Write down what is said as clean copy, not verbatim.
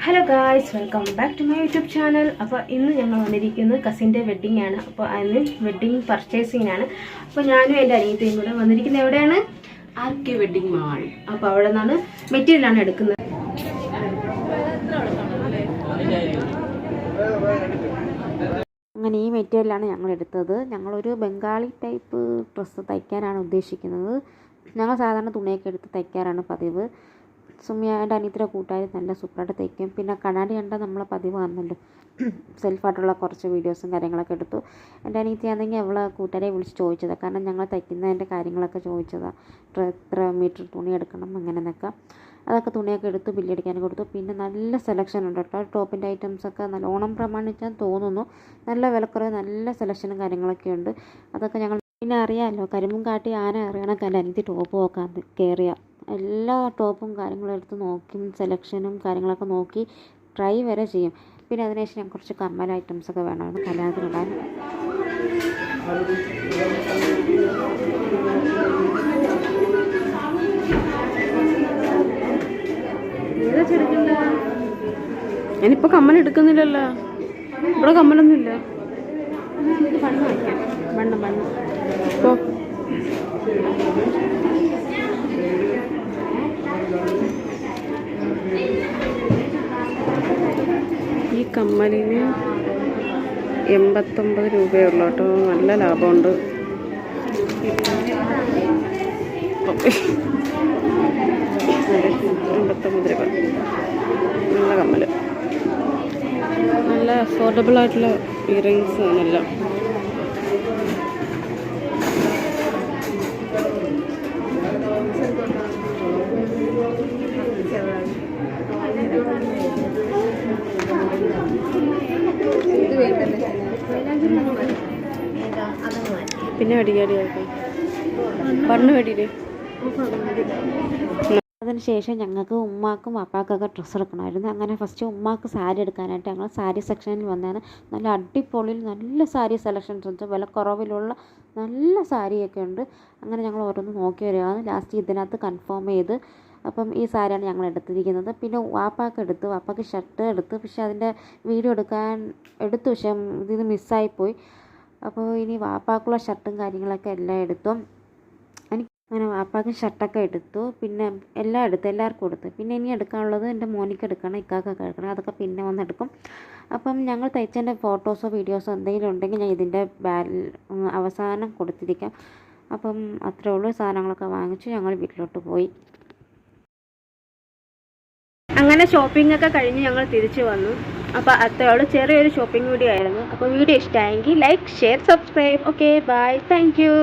Hello guys, welcome back to my YouTube channel. അപ്പോൾ ഇന്ന് ഞങ്ങൾ വന്നിരിക്കുന്നത് കസിൻ്റെ വെഡ്ഡിംഗ് ആണ്. അപ്പോൾ അതിന് വെഡ്ഡിംഗ് പർച്ചേസിങ്ങിനാണ്. അപ്പോൾ ഞാനും എൻ്റെ അനിയത്തിയും കൂടെ വന്നിരിക്കുന്നത് എവിടെയാണ്? ആർക്കെ വെഡ്ഡിംഗ് മാൾ. അപ്പോൾ അവിടെ നിന്നാണ് മെറ്റീരിയലാണ് എടുക്കുന്നത്. അങ്ങനെ ഈ മെറ്റീരിയലാണ് ഞങ്ങൾ എടുത്തത്. ഞങ്ങളൊരു ബംഗാളി ടൈപ്പ് ഡ്രസ്സ് തയ്ക്കാനാണ് ഉദ്ദേശിക്കുന്നത്. ഞങ്ങൾ സാധാരണ തുണിയൊക്കെ എടുത്ത് തയ്ക്കാറാണ് പതിവ്. സുമിയ എൻ്റെ അനിയത്തിയുടെ കൂട്ടുകാർ നല്ല സൂപ്പറായിട്ട് തയ്ക്കും. പിന്നെ കണ്ണാടി കണ്ടാൽ നമ്മളെ പതിവ് വന്നല്ലോ, സെൽഫായിട്ടുള്ള കുറച്ച് വീഡിയോസും കാര്യങ്ങളൊക്കെ എടുത്തു. എൻ്റെ അനിയത്തിയാണെങ്കിൽ അവളെ കൂട്ടുകാരെ വിളിച്ച് ചോദിച്ചതാണ്, കാരണം ഞങ്ങൾ തയ്ക്കുന്നതിൻ്റെ കാര്യങ്ങളൊക്കെ ചോദിച്ചതാണ്. എത്ര മീറ്റർ തുണി എടുക്കണം അങ്ങനെയൊക്കെ. അതൊക്കെ തുണിയൊക്കെ എടുത്ത് ബില്ലടിക്കാൻ കൊടുത്തു. പിന്നെ നല്ല സെലക്ഷൻ ഉണ്ട് കേട്ടോ, ടോപ്പിൻ്റെ ഐറ്റംസൊക്കെ നല്ല ഓണം പ്രമാണിച്ചാൽ തോന്നുന്നു. നല്ല വിലക്കുറവ്, നല്ല സെലക്ഷനും കാര്യങ്ങളൊക്കെ ഉണ്ട്. അതൊക്കെ ഞങ്ങൾ പിന്നെ അറിയാമല്ലോ, കരിമ്പും കാട്ടി ആന അറിയണക്കല്ല അനിയത്തി ടോപ്പ് നോക്കാൻ കയറിയ എല്ലാ ടോപ്പും കാര്യങ്ങളും എടുത്ത് നോക്കി സെലക്ഷനും കാര്യങ്ങളൊക്കെ നോക്കി ട്രൈ വരെ ചെയ്യും. പിന്നെ അതിനുശേഷം ഞാൻ കുറച്ച് കമ്മൽ ഐറ്റംസൊക്കെ വേണമായിരുന്നു കല്യാണത്തിനിടാൻ. ഞാനിപ്പോൾ കമ്മൽ എടുക്കുന്നില്ലല്ലോ, ഇവിടെ കമ്മലൊന്നുമില്ല. ബണ്ണ് വയ്ക്കാം, ബണ്ണ് ഇപ്പോൾ ഈ കമ്മലിന് 89 രൂപയേ ഉള്ളൂ കേട്ടോ, നല്ല ലാഭമുണ്ട്. 89 രൂപ, നല്ല കമ്മൽ, നല്ല അഫോർഡബിൾ ആയിട്ടുള്ള ഇയറിങ്സ് ആണല്ലോ. പിന്നെ അടിയാടിയാക്കാം ബണ്ണ് വേടിയില്ലേ. അതിനുശേഷം ഞങ്ങൾക്ക് ഉമ്മാക്കും വാപ്പാക്കൊക്കെ ഡ്രസ്സ് എടുക്കണമായിരുന്നു. അങ്ങനെ ഫസ്റ്റ് ഉമ്മാക്ക് സാരി എടുക്കാനായിട്ട് ഞങ്ങൾ സാരി സെക്ഷനിൽ വന്നതാണ്. നല്ല അടിപൊളിയിൽ നല്ല സാരി സെലക്ഷൻസ് ഉണ്ട്, വിലക്കുറവിലുള്ള നല്ല സാരിയൊക്കെ ഉണ്ട്. അങ്ങനെ ഞങ്ങൾ ഓരോന്ന് നോക്കി വരികയാണ്. ലാസ്റ്റ് ഇതിനകത്ത് കൺഫേം ചെയ്ത് അപ്പം ഈ സാരിയാണ് ഞങ്ങൾ എടുത്തിരിക്കുന്നത്. പിന്നെ വാപ്പാക്ക് ഷർട്ട് എടുത്ത്, പക്ഷെ അതിൻ്റെ വീഡിയോ എടുത്തു, പക്ഷേ ഇതിന് മിസ്സായിപ്പോയി. അപ്പോൾ ഇനി വാപ്പാക്കുള്ള ഷർട്ടും കാര്യങ്ങളൊക്കെ എല്ലാം എടുത്തു. അങ്ങനെ വാപ്പാക്ക് ഷർട്ടൊക്കെ എടുത്തു, പിന്നെ എല്ലാവർക്കും എടുത്തു. പിന്നെ ഇനി എടുക്കാനുള്ളത് എൻ്റെ മോനിക്ക് എടുക്കണം, ഇക്കാക്കൊക്കെ എടുക്കണം, അതൊക്കെ പിന്നെ വന്നെടുക്കും. അപ്പം ഞങ്ങൾ തയ്ച്ചതിൻ്റെ ഫോട്ടോസോ വീഡിയോസോ എന്തെങ്കിലും ഉണ്ടെങ്കിൽ ഞാൻ ഇതിൻ്റെ അവസാനം കൊടുത്തിരിക്കാം. അപ്പം അത്രേ ഉള്ളൂ. സാധനങ്ങളൊക്കെ വാങ്ങിച്ചു ഞങ്ങൾ വീട്ടിലോട്ട് പോയി. അങ്ങനെ ഷോപ്പിംഗ് ഒക്കെ കഴിഞ്ഞ് ഞങ്ങൾ തിരിച്ചു വന്നു. അപ്പോൾ അത്രയോളം ചെറിയൊരു ഷോപ്പിംഗ് വീഡിയോ ആയിരുന്നു. അപ്പോൾ വീഡിയോ ഇഷ്ടമായെങ്കിൽ like, share, subscribe. Okay, bye, thank U.